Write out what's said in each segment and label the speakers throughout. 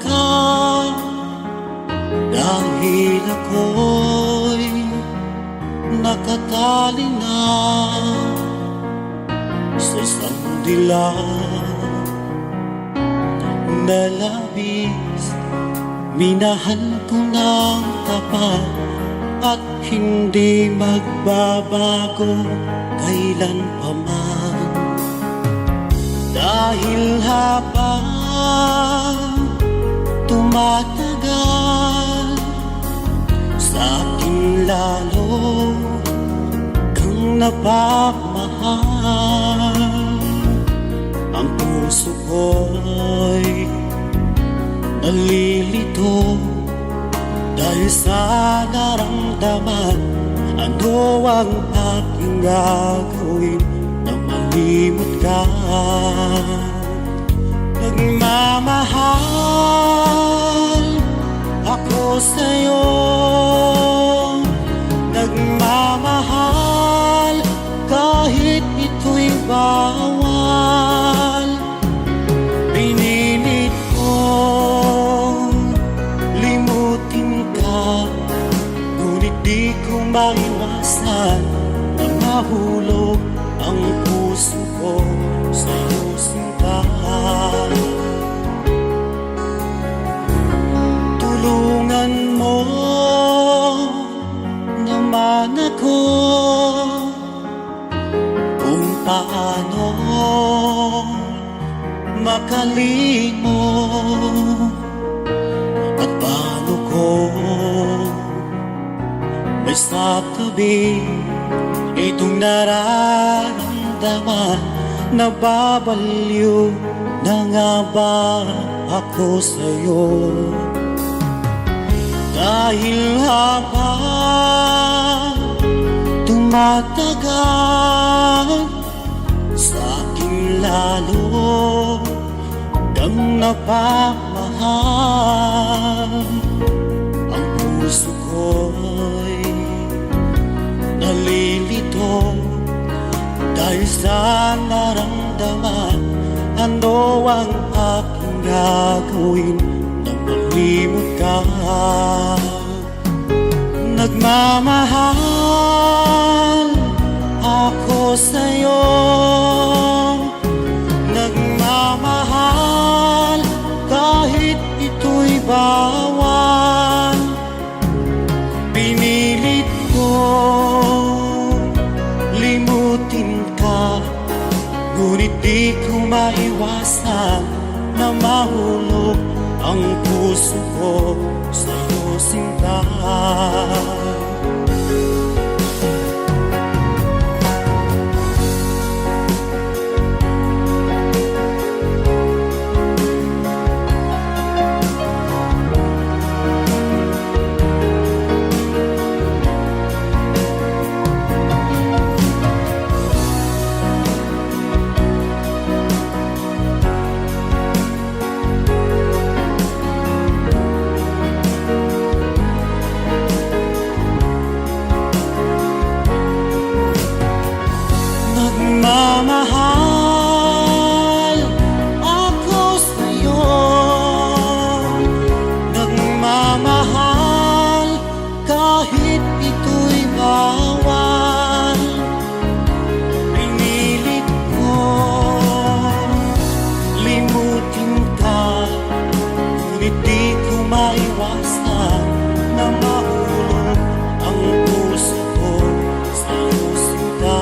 Speaker 1: ka? Dahil ako'y nakatali na sa isang dilag na labis. Minahal ko ng tapat at hindi magbabago kailan pa man. Dahil habang tumatagal, sa akin lalo kang napapamahal. Ang puso ko'y nalilito dahil sa naramdaman. Ano ang aking gagawin na malimot ka? Nagmamahal ako sa'yo, nagmamahal kahit ito'y bawal. Pinilit kong limutin ka, ngunit di ko maiwasan na mahulog ang puso ko sa'yo, sinta. Tulungan mo naman ako kung paano makalimot at paano ko may sa tabi itong nararamdaman. Nababaliw na nga ba ako sa'yo? Dahil habang tumatagal, sa akin lalo kang napamahal. Ang puso ko'y nalilito dahil sa naramdaman. Ano ang aking gagawin nang malimot ka? Nagmamahal ako sa'yo, nagmamahal kahit ito'y bawal. Pinilit ko limutin ka, ngunit di ko maiwasan na mahulog ang puso ko sa'yo, sinta. Nagmamahal ako sa'yo, nagmamahal kahit ito'y bawal. Pinilit ko limutin ka, ngunit di ko maiwasan na mahulog ang puso ko sa'yo, sinta.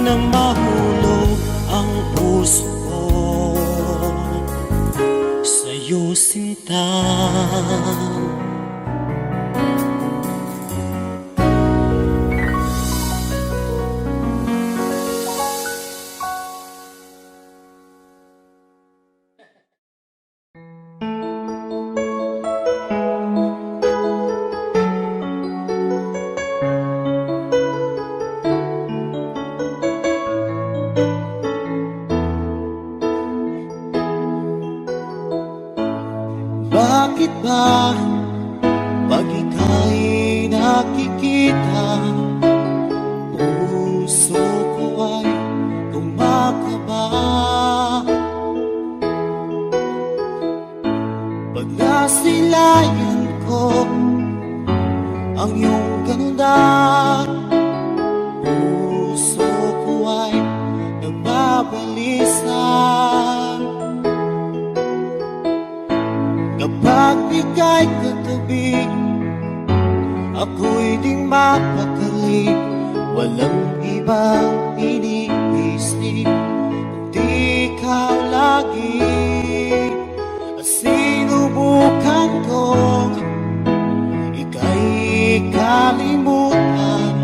Speaker 1: Na mahulog ang puso ko sa'yo, sinta. Bakit ba pag ika'y nakikita, puso ko ay kumakaba? namamalayan ko ang iyong ganda. Puso ko ay nagbabalisa kapag ika'y katabi. Ako'y di mapakali, walang ibang iniisip kundi ikaw lagi. At sinubukan kong ika'y kalimutan,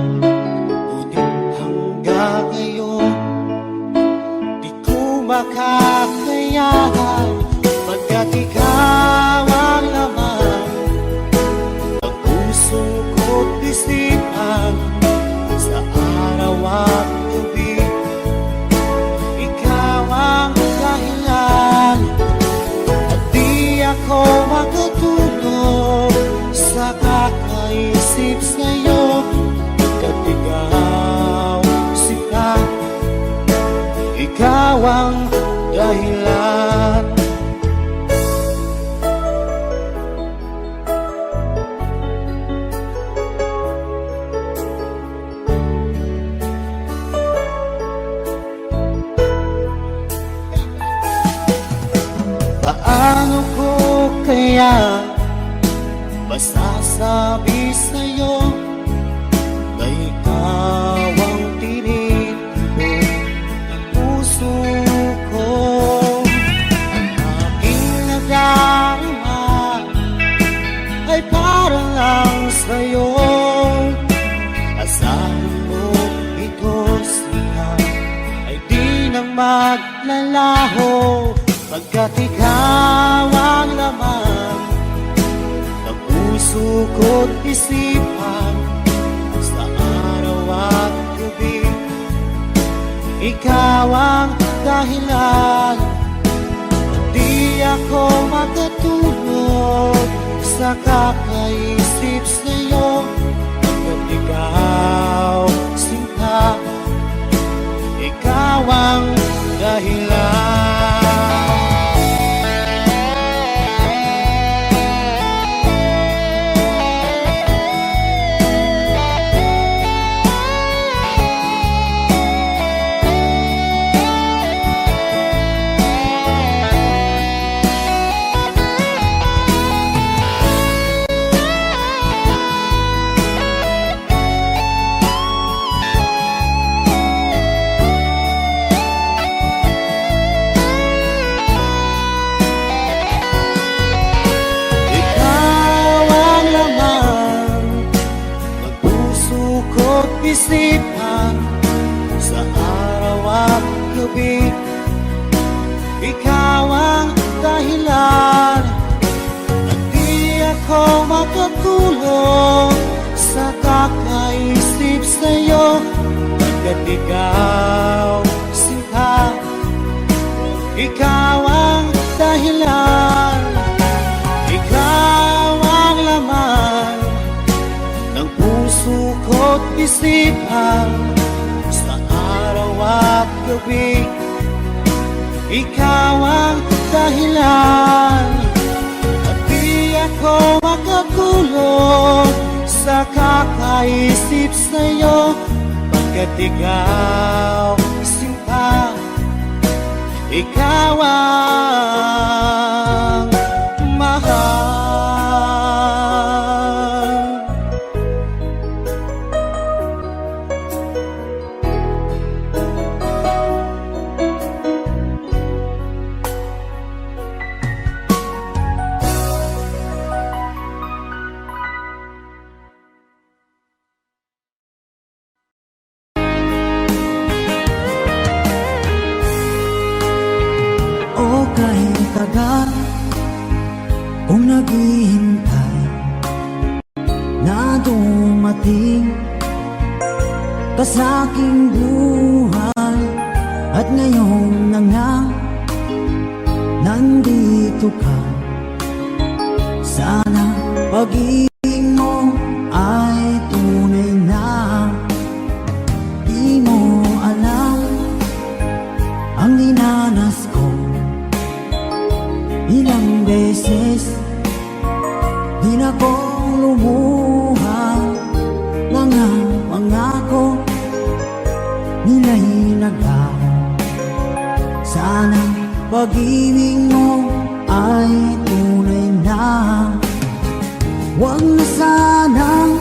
Speaker 1: ngunit hanggang ngayon di ko makakayanan, pagkat ikaw ang laman ng puso ko't isipan. Sa araw at gabi, ikaw ang dahilan, at di ako makatulog sa kakaisip sa'yo. Pagkat ikaw sila, ikaw ang dahilan. Paano ko kaya masasabi sa'yo na ikaw ang tinitibok ng puso ko? Ang aking nadarama ay para lang sa'yo. Asahan mo ito siya ay di na maglalaho, pagkat ikaw ang laman ng puso ko't isipan. Sa araw at gabi, ikaw ang dahilan, di ako makatulog sa kakaisip sa'yo. Pagkat ikaw sinta, ikaw ang dahilan. Isipan sa araw at gabi, ikaw ang dahilan, at di ako makatulog sa kakaisip sa'yo. Pagkat ikaw sinta, ikaw ang dahilan, ikaw ang laman ng puso ko't isipan. Sa araw at gabi, ikaw ang dahilan, at di ako makatulog sa kakaisip sa'yo. Pagkat ikaw sinta, ikaw ang mahal.
Speaker 2: Kahit tagal kung naghihintay na dumating ka sa aking buhay, at ngayon na nga nandito ka. Sana pag-ibig mo ay tunay na. Di mo alam ang dinanas ko, ilang beses pangako nila'y naglaho. Sana pag-ibig mo ay tunay na. Huwag na sanang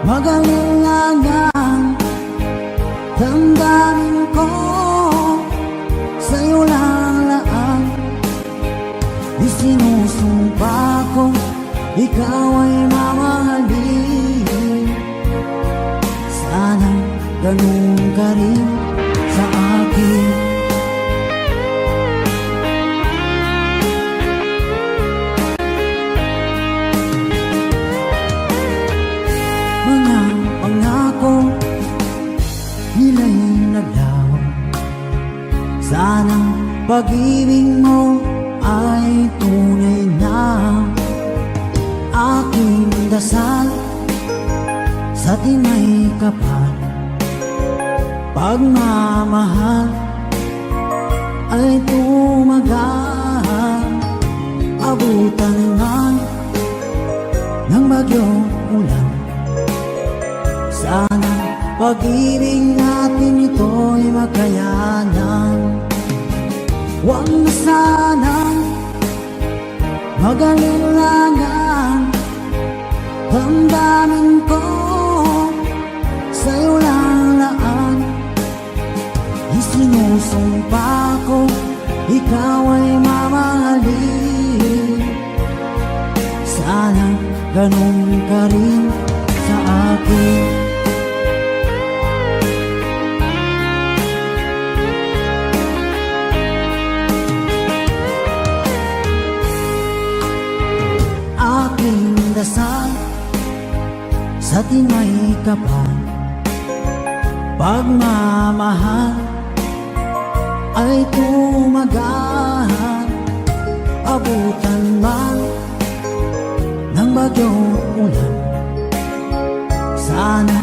Speaker 2: mag-alinlangan. Damdamin ko sa'yo lalaan. Isinusumpa ko ikaw ay mamahalin. Sana ganun ka rin sa akin. Mga pangako nila'y naglaho. Sana pag-ibig mo ay tunay na. Aking dasal sa tinay kapal, pagmamahal ay tumagal. Abutan man ng bagyong ulan. Sana pag-ibig natin ito'y makayanan. Huwag na sanang mag-alinlangan. Damdamin ko sa'yo lalaan. Isinusumpa ko ikaw ay mamahalin. Sana ganun ka rin sa akin. Aking dasal sa tinay kapal, pagmamahal ay tumagal. Abutan man ng bagyong ulan. Sana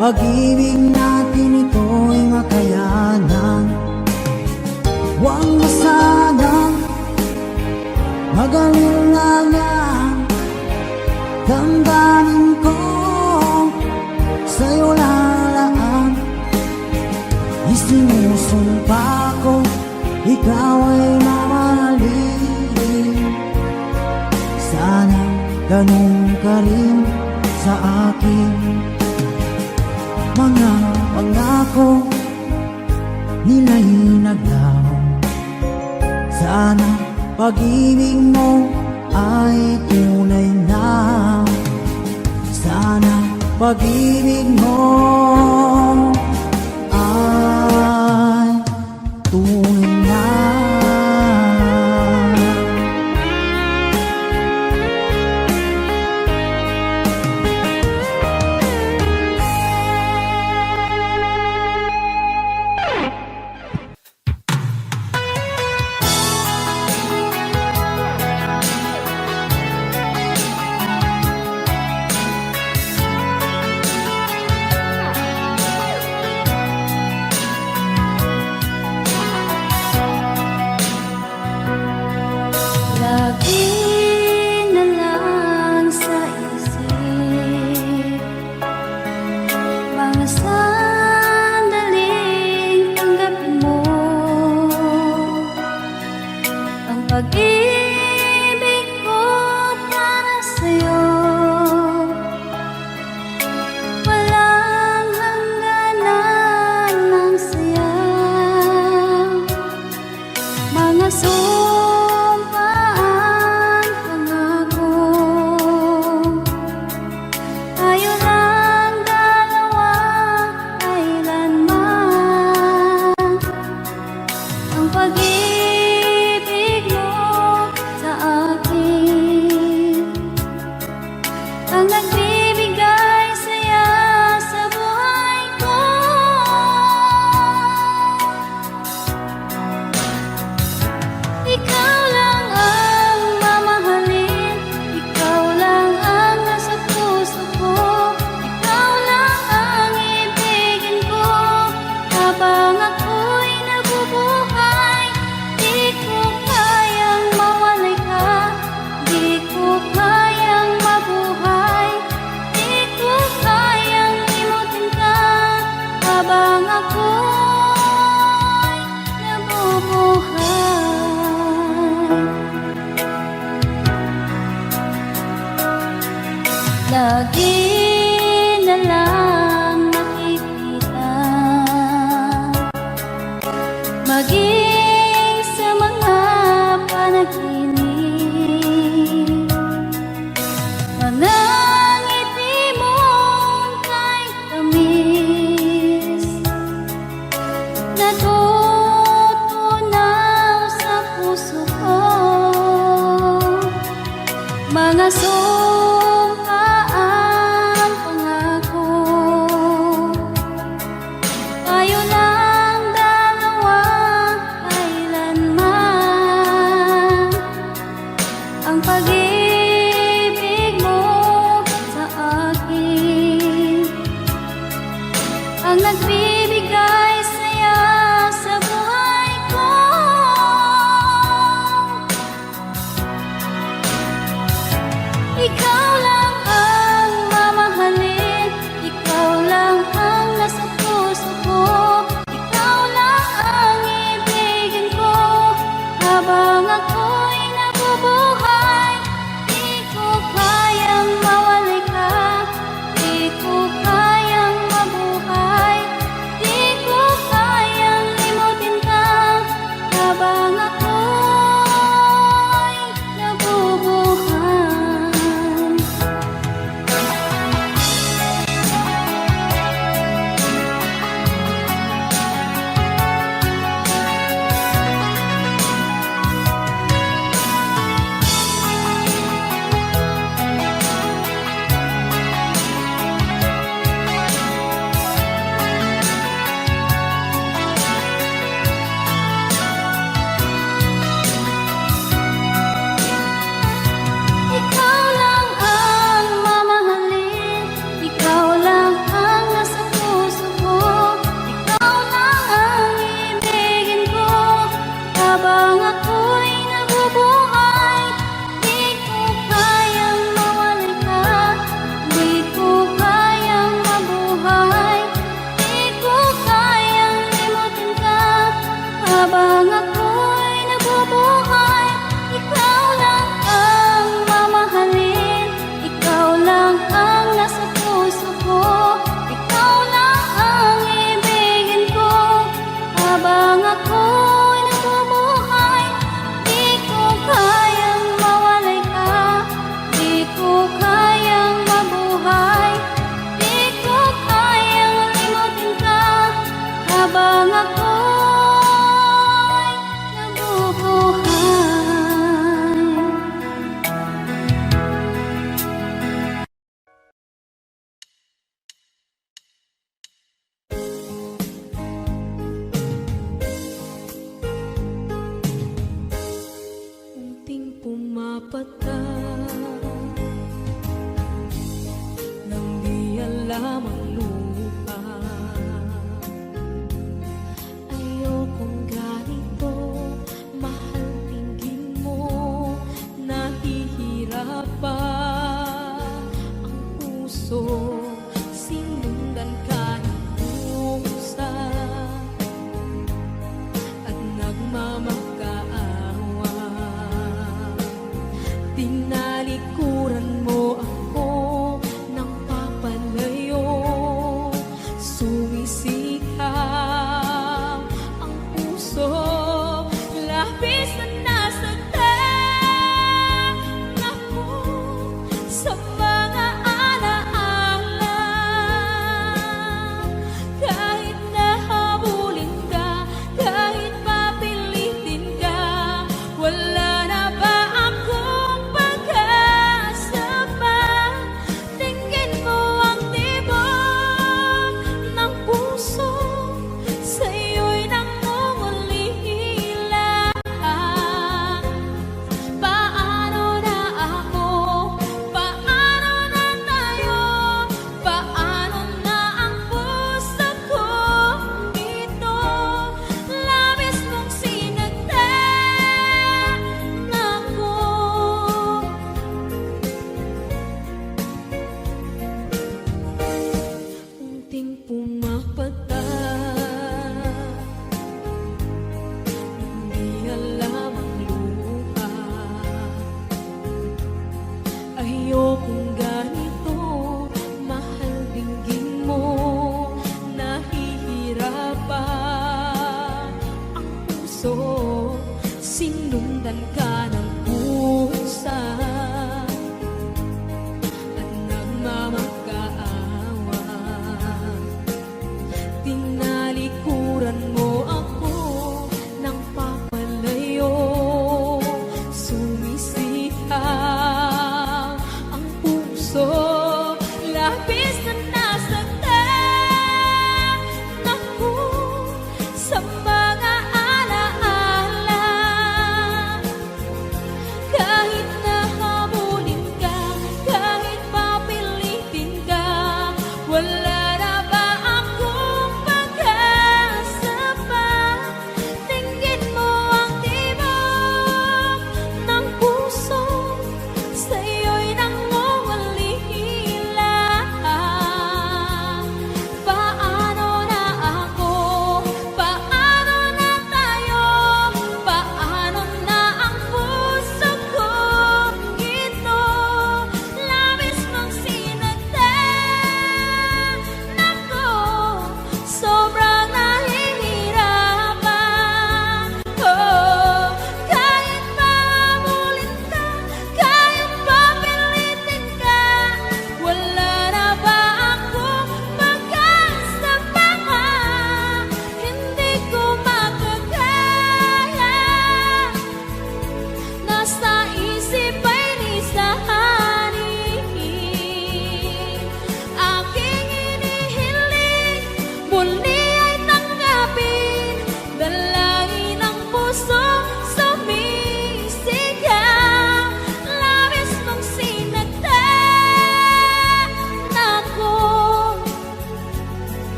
Speaker 2: pag-ibig natin ito'y makayanan. Huwag na sanang mag-alinlangan. Damdamin ko sa'yo lalaan. Isinusumpa ko ikaw ay mamahalin. Sana ganun ka rin sa akin. Mga pangako nila'y naglaho. Sana pag-ibig mo ay tunay na. Sana pag-ibig mo ay tunay na.
Speaker 3: lagi na lang nakikita, maging sa mga panaginip. Mga ngiti mong kahit tamis, natutunaw sa puso ko. Mga sumpaang pangako, tayo lang dalawa kailanman. Ang pag-ibig mo sa akin ang nagbibigay saya sa buhay ko. Ikaw lang ang mamahalin, ikaw lang ang nasa puso ko, ikaw lang ang ibigin ko habang ako'y nabubuhay. Di ko kayang mawalay ka, di ko kayang mabuhay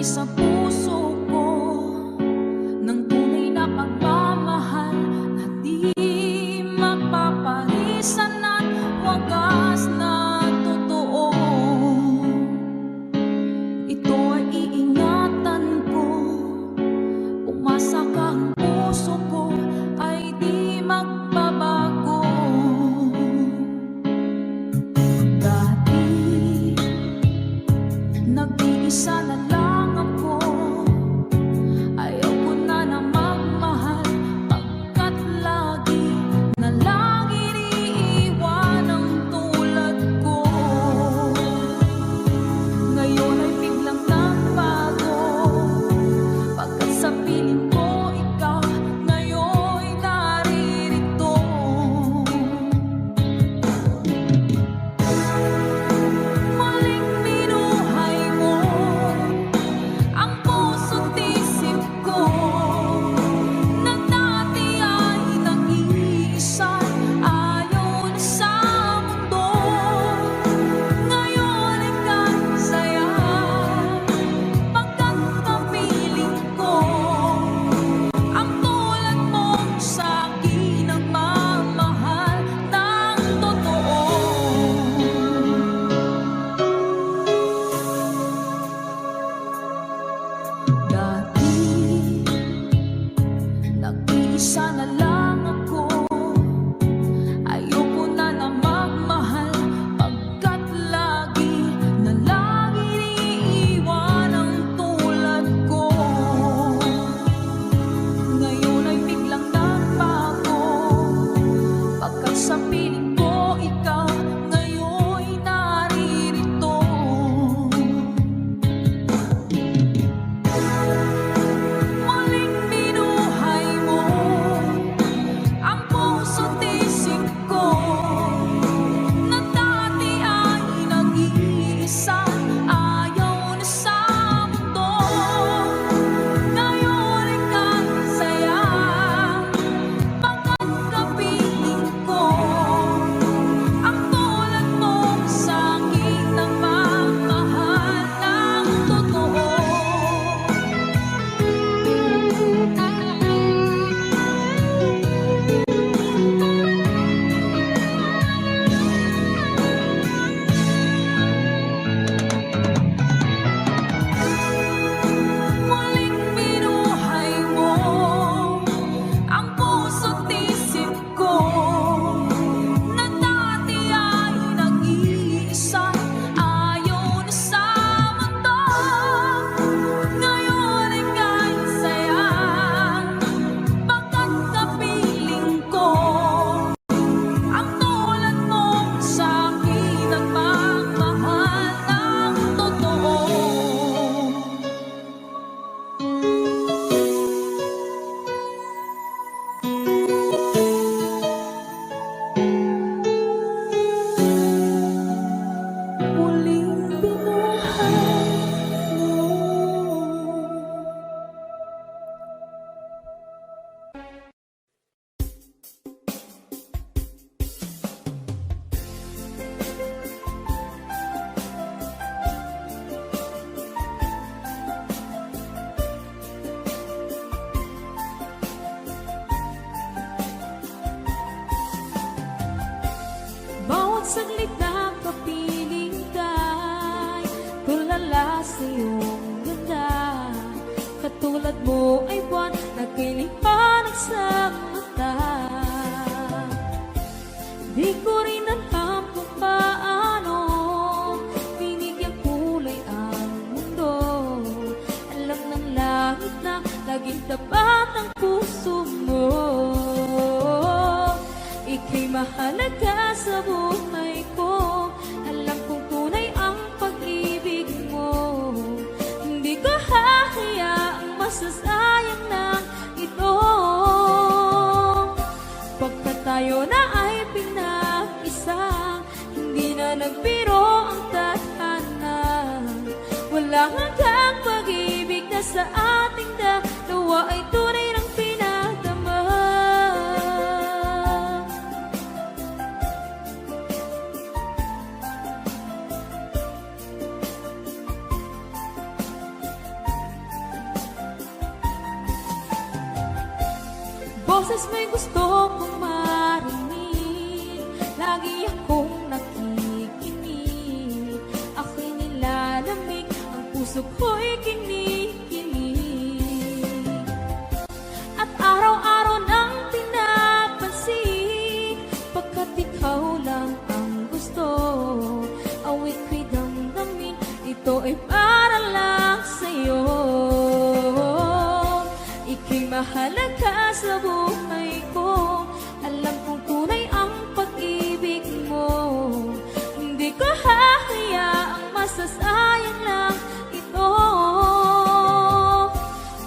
Speaker 3: sa puso ko ng tunay na pagmamahal na di mapapalisan at wagas na totoo. Ito ay iingatan ko, umasa ka ang puso ko ay di magbabago. Dati nag-iisa na lang ako, ayaw ko na na magmahal pagkat lagi na lang iniiwan ang tulad ko. Ngayon ay biglang nagbago, pagkat sa piling ko ikaw ngayon'y naririto. Muling binuhay mo ang puso't isip ko na dati ay nag-iisa, ayaw na sa mundo. Ngayon ay kasaya pagkat kapiling ko ang tulad mong sa'kin ang mamahal ng totoo. Dati nag-iisa na lang ako, ayoko na na magmahal pagkat lagi na lang iniiwan ang tulad ko. Ngayon ay biglang nagbago, pagkat sa piling ko ikaw ngayon'y naririto. Muling binuhay mo ang puso't isip ko na dati ay nag-iisa, ayaw na sa mundo. Ngayon ay kasaya pagkat kapiling ko ang tulad mong sa'kin ang mamahal ng totoo. Muling binuhay mo ang puso't isip ko na dati ay nag-iisa, ayaw na sa mundo. Ngayon ay kasaya pagkat kapiling ko ang tulad mong sa'kin ang mamahal ng totoo. Muling binuhay mo. Bawat saglit na kapiling ka'y tulala sa iyong ganda. Katulad mo ay buwan na kiliwanag sa mata. Di ko rin alam kung paano binigyang kulay ang mundo. Alam ng langit na laging tapat ang puso mo. Ika'y mahalaga sa buhay ko. Alam kong tunay ang pag-ibig mo. Hindi ko hahayaang masasayang na ito. Pagkat tayo na ay pinag-isa, hindi na nagbiro ang tadhana. Walang hanggang pag-ibig na sa ating dalawa ay tunay ng pinadama. boses mo'y gusto kong marinig. Lagi akong nakikinig, ako'y nilalamig, ang puso ko'y kinikilig. At araw-araw nang pinapansin, pagkat ikaw lang ang gusto, awit ko'y damdamin, ito ay para lang sa'yo. Ika'y mahalaga sa buhay ko, alam kong tunay ang pag-ibig mo. Hindi ko hahayaang masasayang lang ito.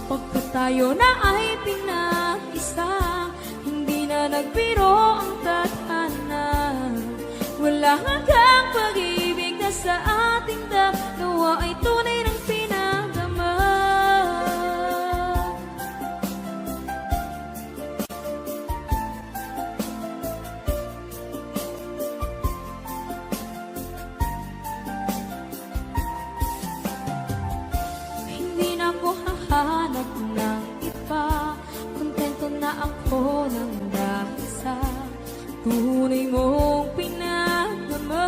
Speaker 3: Pagkat tayo na ay pinag-isa, hindi na nagbiro ang tadhana. Wala hanggang pag-ibig na sa ating dalawa ay tunay ng pinagdama. Hindi na ako hahanap ng iba, kontento na ako ng dahil sa tunay mong pinagdama.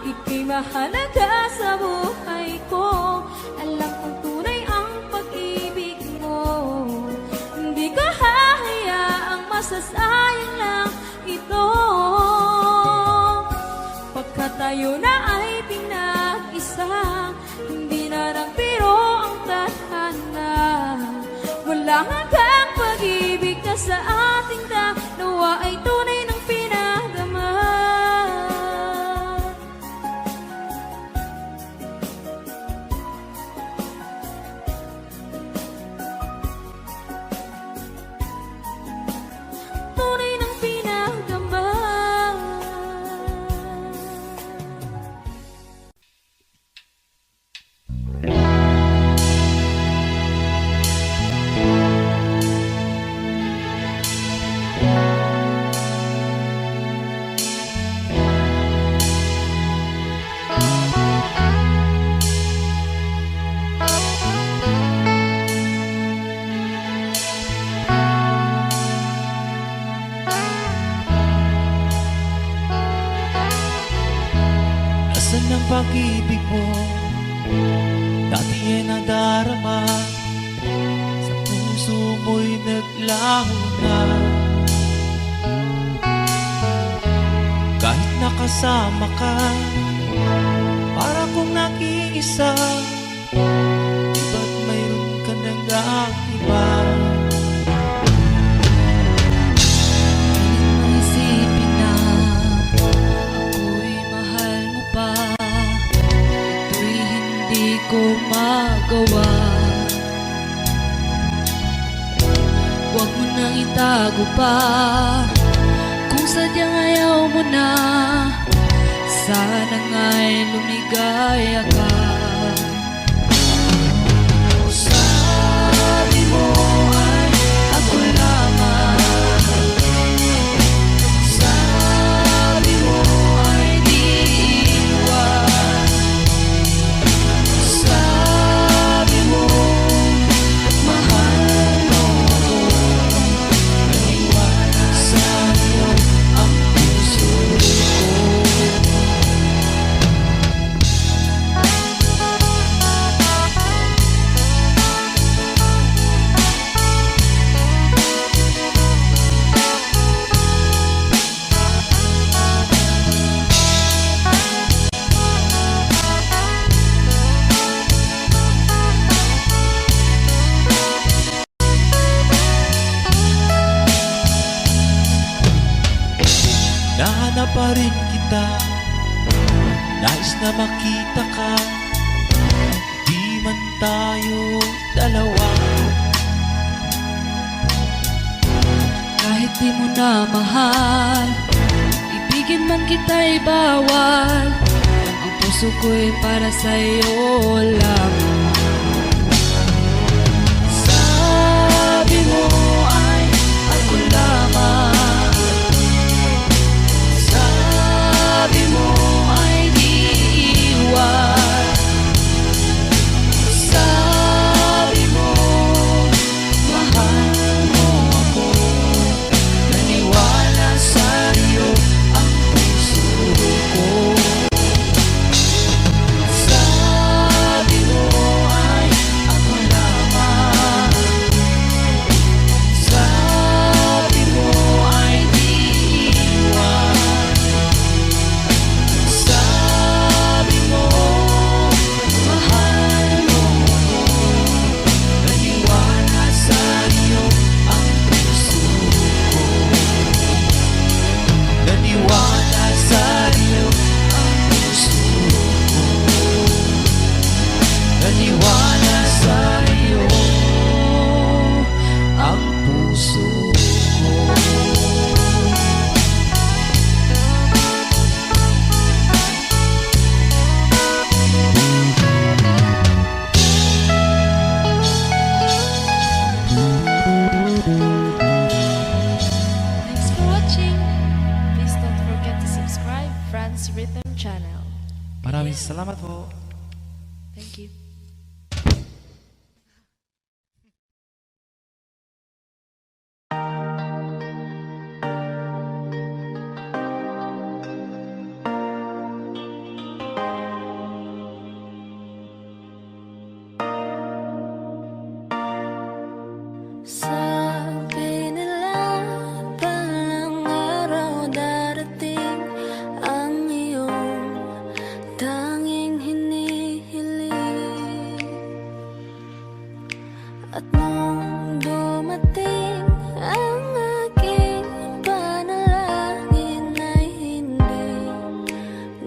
Speaker 3: Ika'y mahalaga sa buhay ko, alam kong tunay ang pag-ibig mo. Hindi ko hahayaang masasayang lang ito. Pagkat tayo na ay pinag-isa, hindi na nagbiro ang tadhana. Wala hanggang pag-ibig na sa ating dalawa ay tunay ng pinagdama. Tunay ng pinagdama.
Speaker 1: Nasaan ang pag-ibig mo? Dati ay nadarama, sa puso mo'y naglaho na. Kahit nakasama ka, para kong nag-iisa, di ba't mayroon ka nang iba?
Speaker 3: Isipin na ako'y mahal mo pa, ito'y hindi ko magawa. Huwag mo nang itago pa, kung sadyang ayaw mo na, sana nga'y lumigaya ka. Sabi mo ay ako lamang, sabi mo ay di iwan, sabi mo mahal mo ako, naiwanan sa'yo ang puso ko.
Speaker 1: Nahanap pa rin kita, nais na makita ka, di man tayo dalawa.
Speaker 3: Kahit di mo na mahal, ibigin man kita'y bawal, ang puso ko'y para sa'yo lamang. Sabi mo ay ako lamang, sabi mo ay di iwan, sabi mo
Speaker 4: Dance Rhythm Channel.
Speaker 1: Maraming salamat po.
Speaker 4: Thank you.
Speaker 3: Sabi nila palang araw darating ang iyong tanging hinihiling. At nung dumating ang aking panalangin ay hindi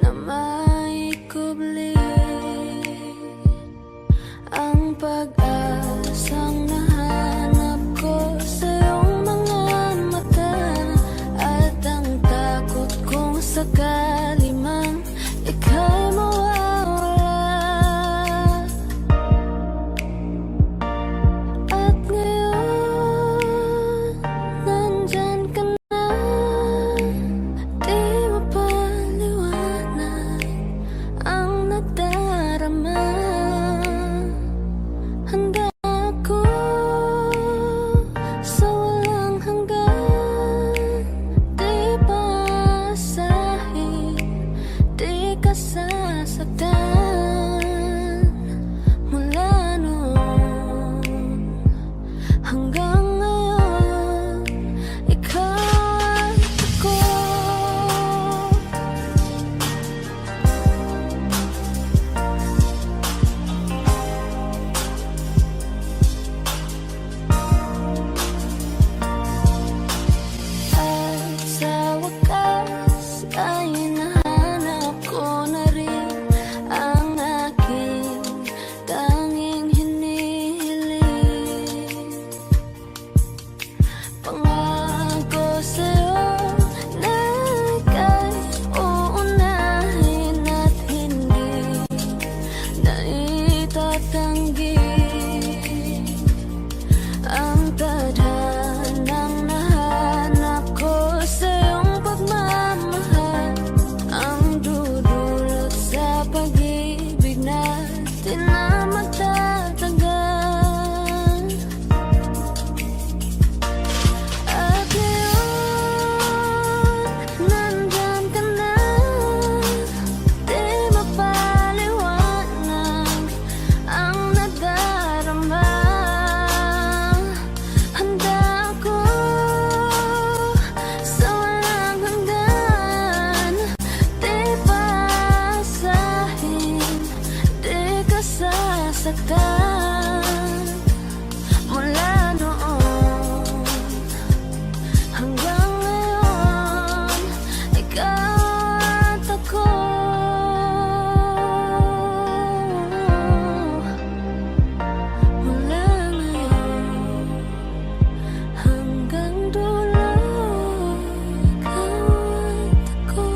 Speaker 3: na maikubli ang pag-asang nahanap ko sa iyong mga mata at ang takot kung sakali mang ika'y mawawala. At ngayon, nandyan ka na, di mapaliwanag ang nadarama. Handa ako sa walang hanggan, di paasahin, di ka sasaktan. Mula noon hanggang ngayon, ikaw at ako. At sa wakas ay nahanap ko na rin ang aking tanging hinihiling. Pangako sa'yo na ika'y uunahin at hindi na itatanggi ang tadhanang nahanap ko sa iyong pagmamahal, ang dudulot sa pag-ibig natin na magtatagal. At ngayon, nandyan ka na, di mapaliwanag ang nadarama. Handa ako sa walang hanggan, di paasahin, di ka sasaktan. Mula noon hanggang ngayon, ikaw at ako. Mula ngayon hanggang dulo, ikaw at ako.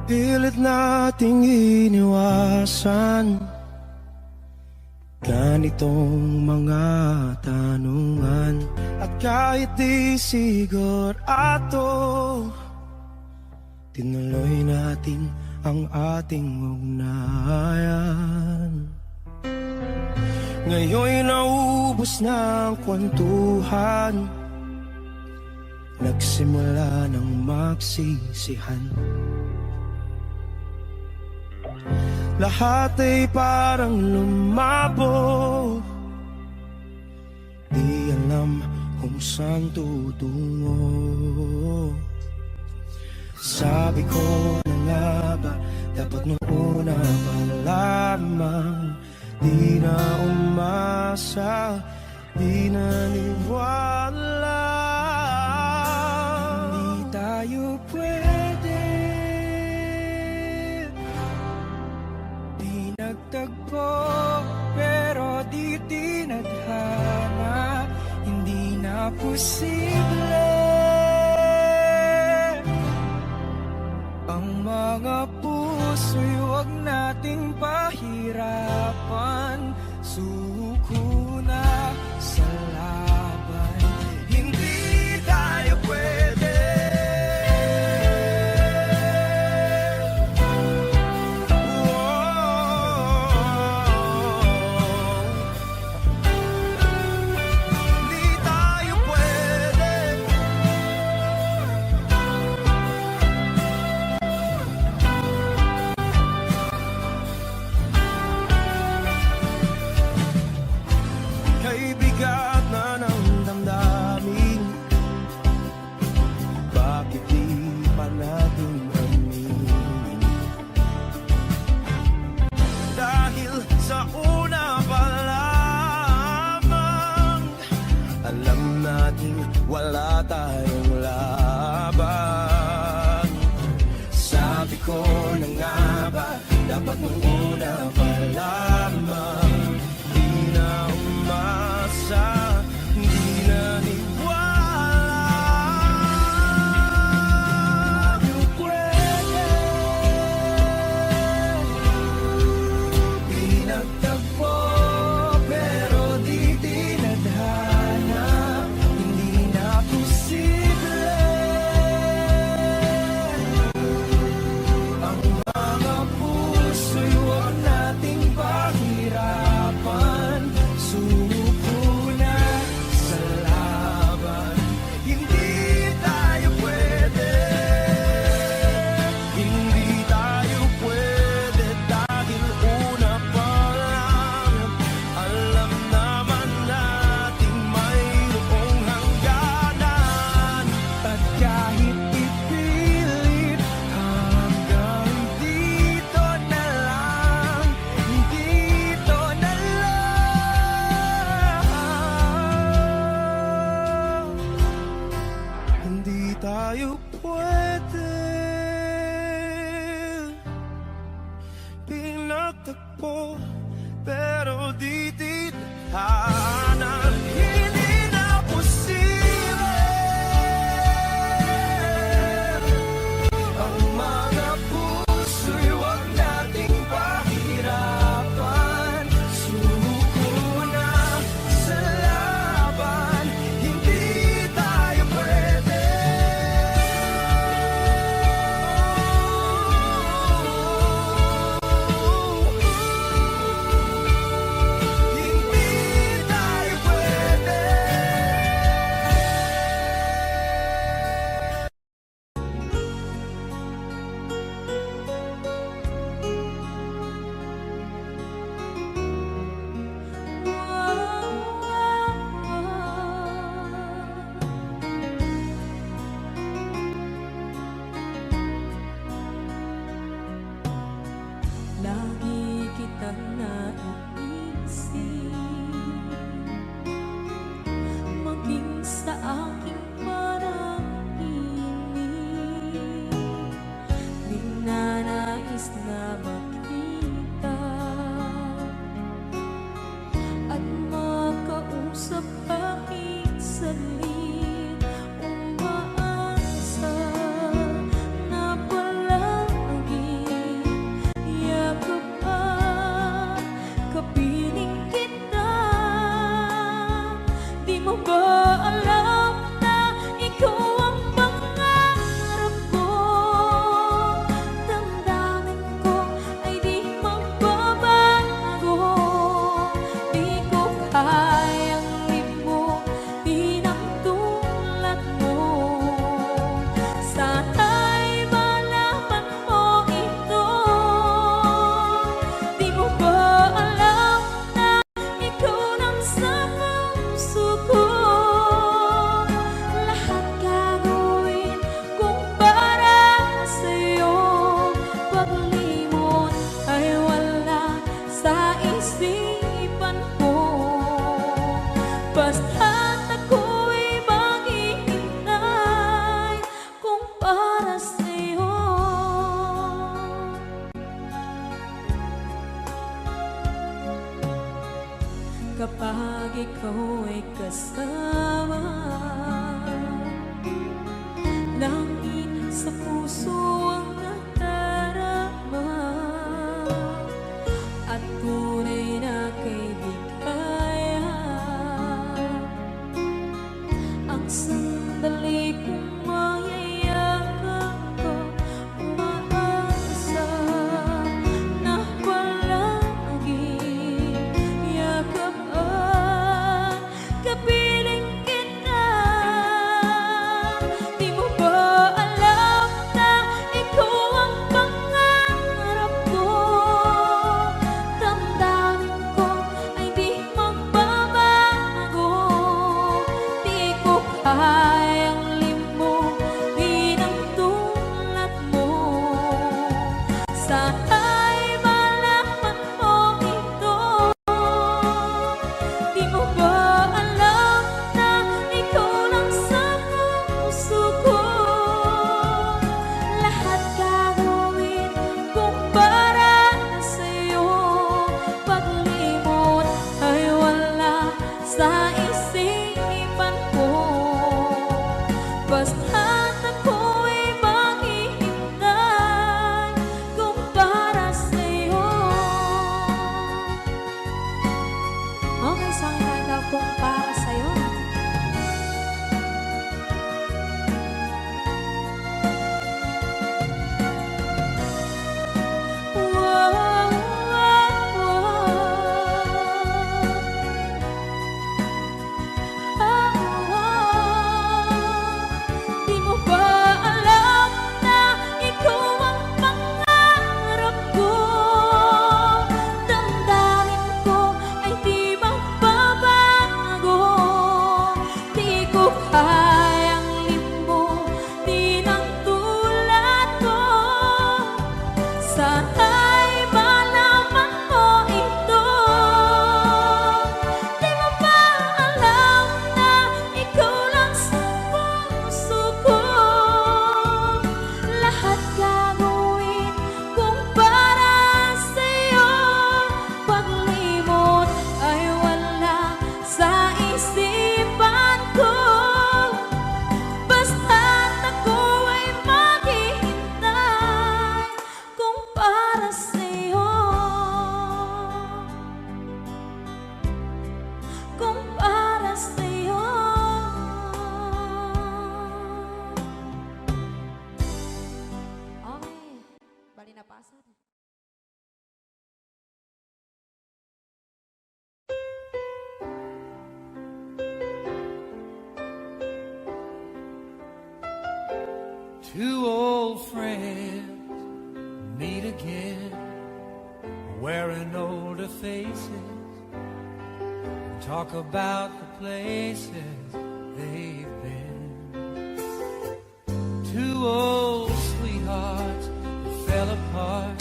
Speaker 1: Pilit nating iniwasan ganitong mga tanungan. At kahit di sigurado, tinuloy natin ang ating ugnayan. Ngayon'y naubos na ang kwentuhan, nagsimula ng magsisihan. Lahat ay parang lumabo, di alam kung saan tutungo. Sabi ko na nga ba, dapat nung una pa lamang, di na umasa, di naniwala. Hindi tayo pwede, di nagtagpo, pero di tinadhana. Hindi na posible ang mga puso'y huwag nating pahirapan. Suko na sa laban, hindi tayo pwede. Hindi tayo pwede. Kay bigat na ng damdamin, bakit di pa natin aminin? Dahil sa una pa lamang, alam natin wala tayong laban. Sabi ko na nga ba, dapat nung una pa lamang, di na umasa, di na niwala. Di pwede, di nagtagpo, pero di tinadhana. Hindi na posible ang mga puso'y huwag nating pahirapan. Suko na sa laban, hindi tayo pwede. Hindi tayo pwede dahil una pa lang, alam naman nating mayroong hangganan. At kahit ipilit hanggang dito na lang, dito na lang, hindi tayo pwede. Pinagtagpo, pero di tinadhana. Hindi na posible ang mga puso'y huwag nating pahirapan. Suko na sa laban, hindi tayo pwede. Hindi
Speaker 3: kapag ikaw ay kasama. Langit sa puso ang nadarama, at tunay na kaibigan. Ang sandali kong mayayakap ko, umaasa na palaging yakap at kapiling kita. Di mo ba alam na ikaw ang pangarap ko? Damdamin ko ay di magbabago. Di ko kayang limutin ang tulad mo. Sana'y malaman mo ito. Di mo ba alam na ikaw lang sa puso ko? Lahat gagawin kung para sa'yo. Paglimot ay wala sa isipan ko. Basta't ako'y maghihintay kung para sa'yo. Okay, sa akin tayo kung para sa'yo. Wow, wow, Di mo ba alam na ikaw ang pangarap ko? Damdamin ko ay di magbabago. Di ko kayang limutin ang tulad ko. Sana'y malaman mo ito. Di mo ba alam na ikaw lang sa puso ko? Lahat gagawin kung para sa'yo. Paglimot ay wala sa isipan ko. Basta't ako ay maghihintay kung para sa'yo. Kung para sa'yo. Okay, bali na pasad.
Speaker 1: Two old friends meet again, wearing older faces, and talk about the places they've been. Two old sweethearts who fell apart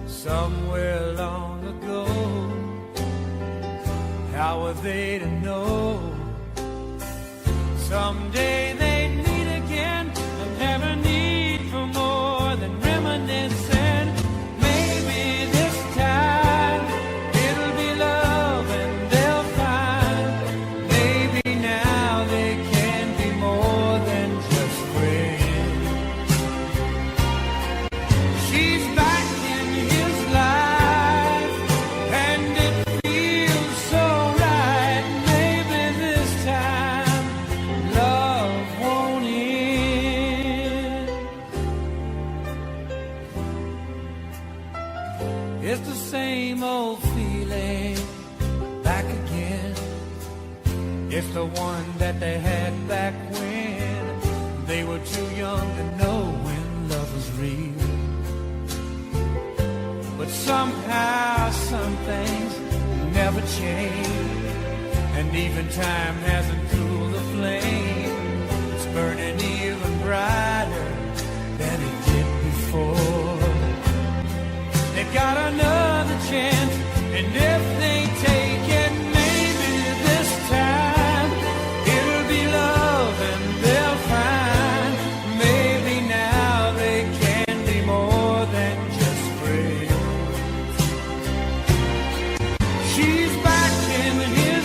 Speaker 1: somewhere long ago. How were they to know someday they'd meet again and have a need for more than reminiscing? Maybe this time it'll be love and they'll find maybe now they can be more than just friends. She's back in his life and it feels so right. Maybe this time love won't end. It's the same old feeling back again. It's the one that they had back when they were too young to know when love was real. But somehow some things never change, and even time hasn't cooled the flame. It's burning even brighter than it did before. They've got another chance, and if they take it, maybe this time it'll be love and they'll find maybe now they can be more than just friends. She's back in his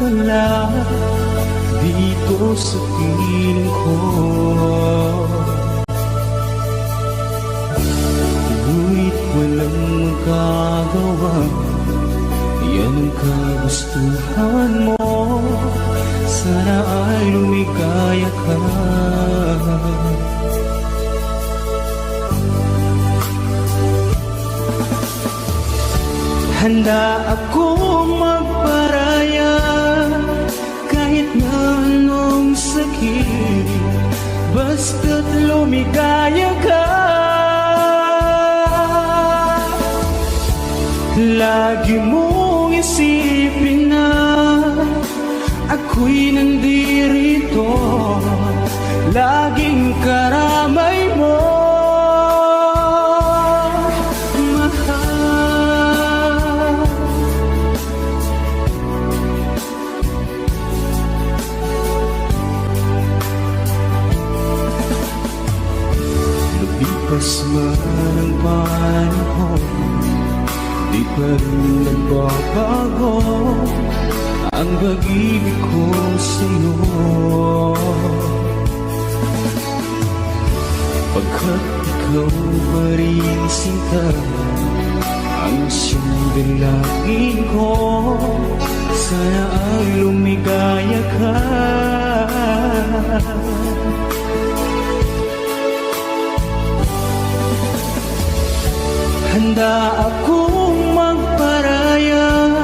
Speaker 5: pala dito sa piling ko. Ngunit walang magagawa, yan ang kagustuhan mo. Sana ay lumikaya ka. Handa akong magparaya kahit na anong sakit, basta't lumigaya ka. Lagi mong isipin na ako'y nandirito, laging karamay mo. Lumipas man ang panahon, di pa rin nagbabago ang pag-ibig ko sa'yo. Pagkat ikaw pa rin sinta ang siyang dalangin ko, sana ay lumigaya ka. Handa akong magparaya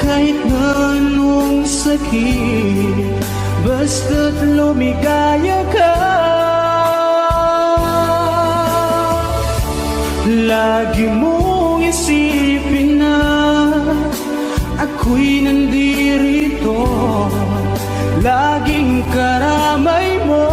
Speaker 5: kahit na anong sakit, basta't lumigaya ka. Lagi mong isipin na ako'y nandirito, laging karamay mo.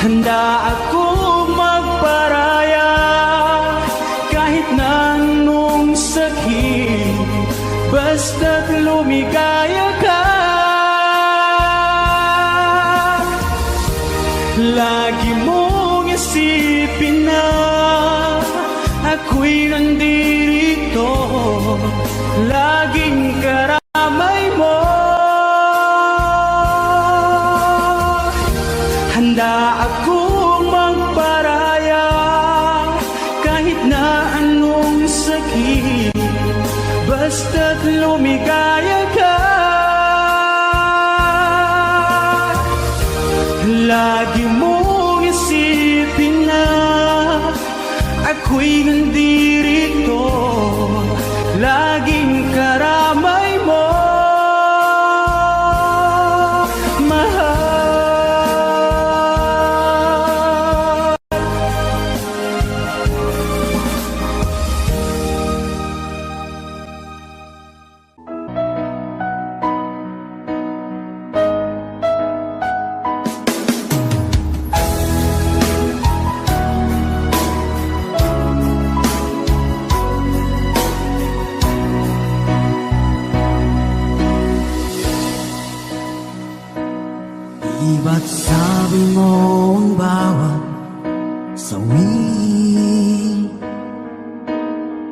Speaker 5: Handa akong magparaya kahit na anong sakit, basta't lumigaya ka. Lagi mong isipin na ako'y nandirito, laging karamay mo. Handa akong magparaya kahit na anong sakit, basta't lumigaya ka. Lagi mong isipin na ako'y nandirito, laging karamay mo.
Speaker 2: Iba't sabi mo ang bawat sawi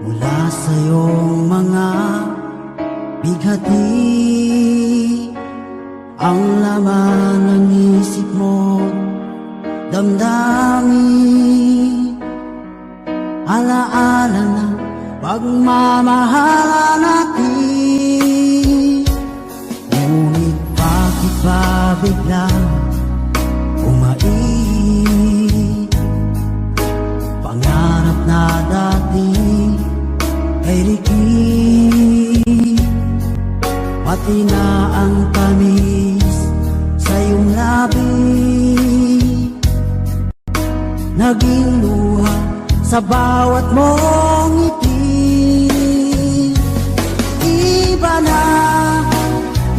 Speaker 2: mula sa iyong mga bighati, ang laman ng isip mo, damdamin, alaala ng pagmamahalan natin. Ngunit bakit ba biglang umait? Pangarap na dati ay likid, pati na ang tamis sa iyong labi, naging luha sa bawat mong ngiti. Iba na,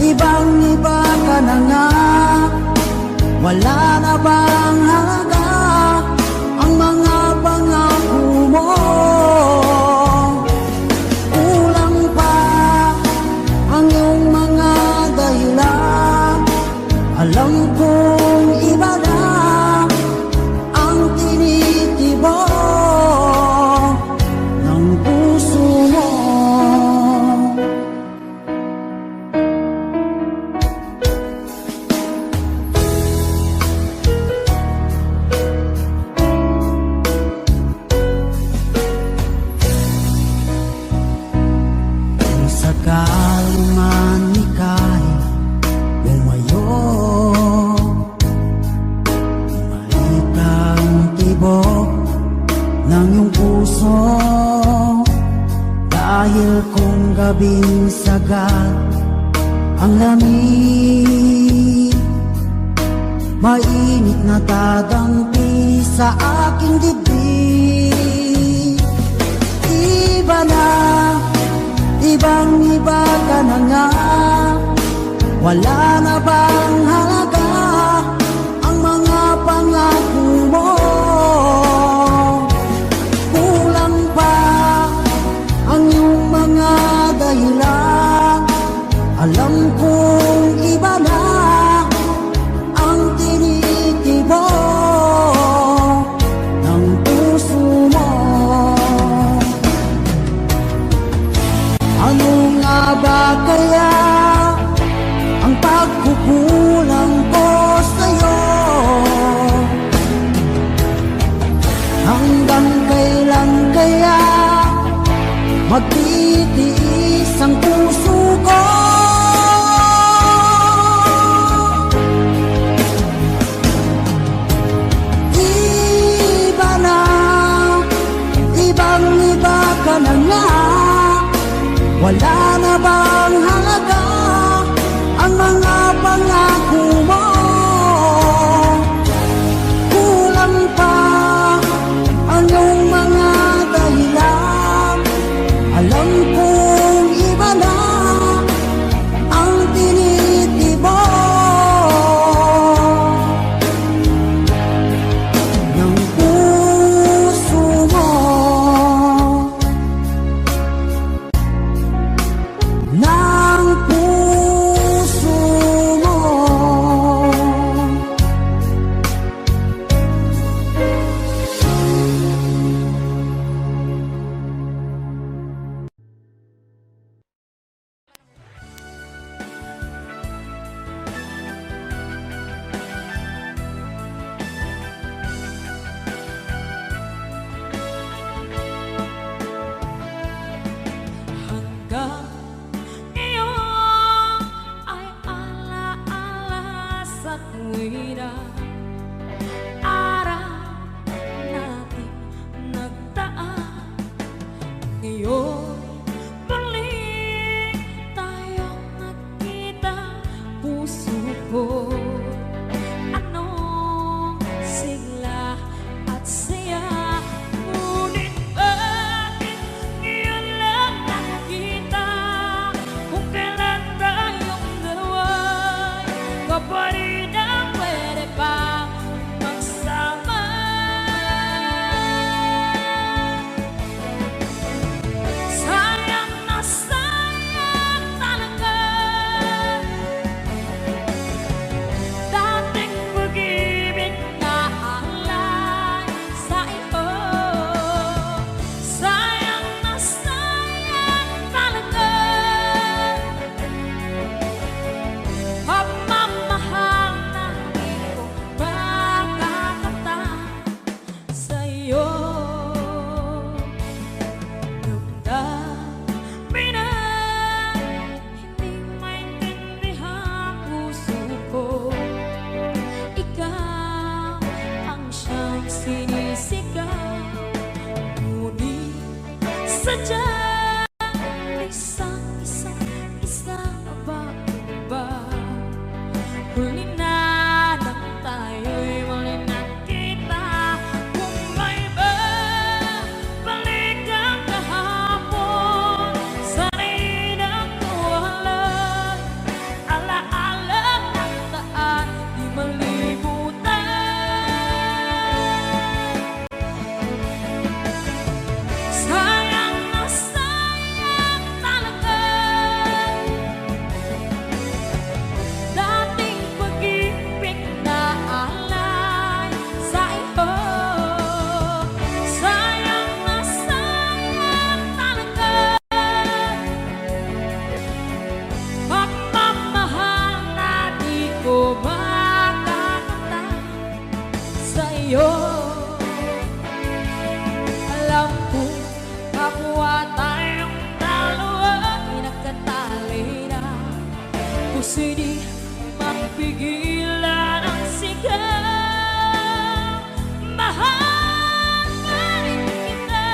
Speaker 2: ibang iba ka na nga. Wala na bang halaga ang mga pangako mo? Kulang pa ang iyong mga dahilan. Alam kong iba na ang tinitibok ng puso mo. Kung sakaling man ika'y lumayo, bumalik ang tibok ng iyong puso. Dahil kung gabing sagad ang lamig, mainit na dadampi sa aking dibdib. Iba na, ibang iba ka na nga. Wala na bang halaga ang mga pangako mo? Kulang pa ang iyong mga dahilan. Alam kong iba na ang tinitibok ng puso mo. Ano nga ba kaya ang pagkukulang ko sa'yo? Hanggang kailan kaya magtitiis ang puso ko? Iba na, ibang iba ka na nga. Wala na bang halaga ang mga pangako mo? Kulang pa ang iyong mga dahilan. Alam kong iba na ang tinitibok ng puso mo. Ng puso mo.
Speaker 3: Hanggang ngayon ay alaala sa tuwira, araw natin nagdaan. Ngayon muli tayong nagkita, puso ko. Anong sigla at saya, ngunit bakit ngayon lang nakita? Kung kailan tayong dalawa'y kapatid na pwede pa magsama. Sayang na sayang talaga dating pag-ibig na alay sa iyo. Sayang na sayang talaga pagmamahal na di ko makakanta sa iyo. Damdamin na hindi maintindihan puso ko. Ikaw ang siyang sinisigaw, ngunit sadyang isang ba? Huli na nang tayo'y muli nagkita. Kung may balik ang kahapon, sana'y nakuha Ako'y di mapigilan ang sigaw. Mahal pa rin kita.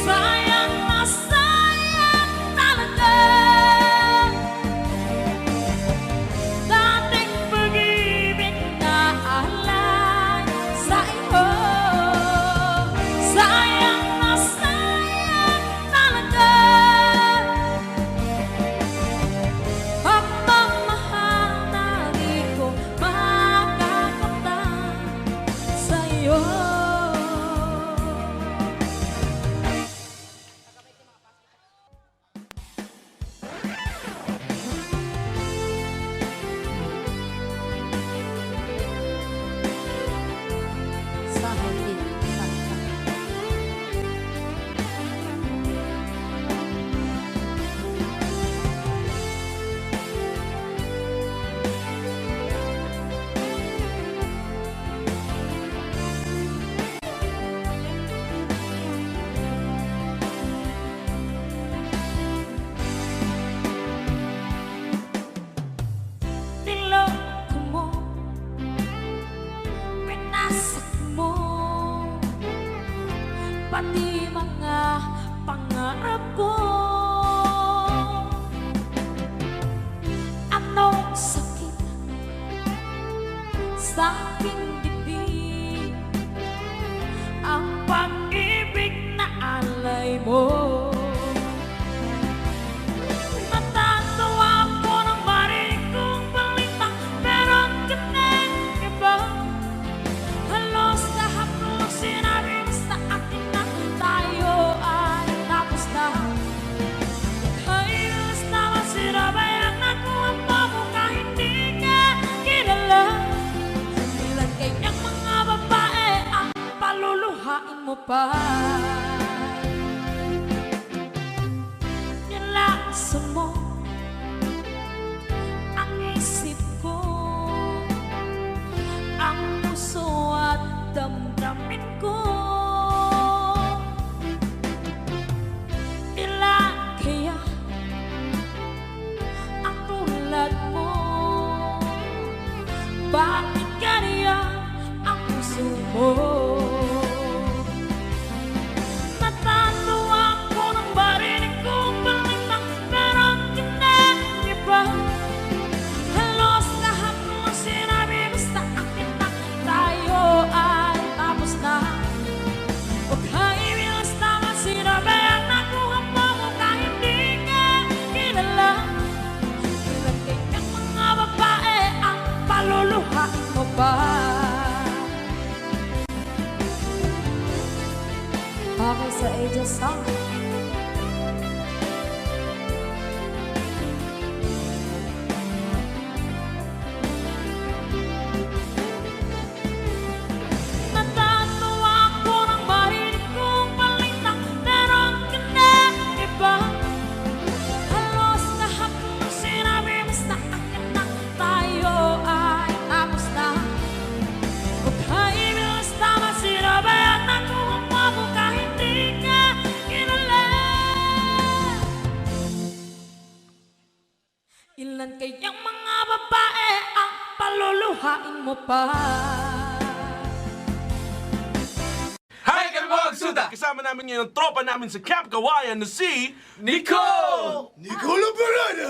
Speaker 3: Sayang na sayang talaga. Dating pag-ibig na alay sa iyo. Sayang na sayang talaga. Ang pagmahal na di ko makakakamtan sa iyo. Sa hindi kanta. Niloko mo, pinasak mo, pati mga pangarap ko. Anong sakit sa aking dibdib, ang pag-ibig na alay mo. Natatawa ko nang marinig kong balita, meron ka ng iba. Halos lahat ng sinabi mo sa akin na tayo ay tapos na. Halos naman sinabayan ako ang babo kahit di ka kilala. Ilan kayang mga babae ang paluluhain mo pa. Nilaksa mo ang isip ko, ang puso at damdamin ko. Ilan kaya ang tulad mo? Bakit ganyan ang puso mo? Natatawa ko nang marinig kong balita, meron ka ng iba. Halos lahat ng sinabi mo sa akin na tayo ay tapos na. Huwag kang ibilas naman sinabayan na kung mo kahit di ka kilala. Ilan kayang mga babae ang paluluhain mo ba? Okay, sa Aegis song. Natatawa ko nang marinig kong balita, meron ka ng iba. Halos lahat ng sinabi mo sa akin na tayo ay tapos na. Huwag kang ibilas naman sinabayan na kung mo kahit di ka kilala. Ilan kayang mga babae ang paluluhain mo pa?
Speaker 6: Hi kami mga Agsuda! Kasama namin ngayon ang tropa namin sa Camp Kawayan na si Nico!
Speaker 7: Nicola Parada!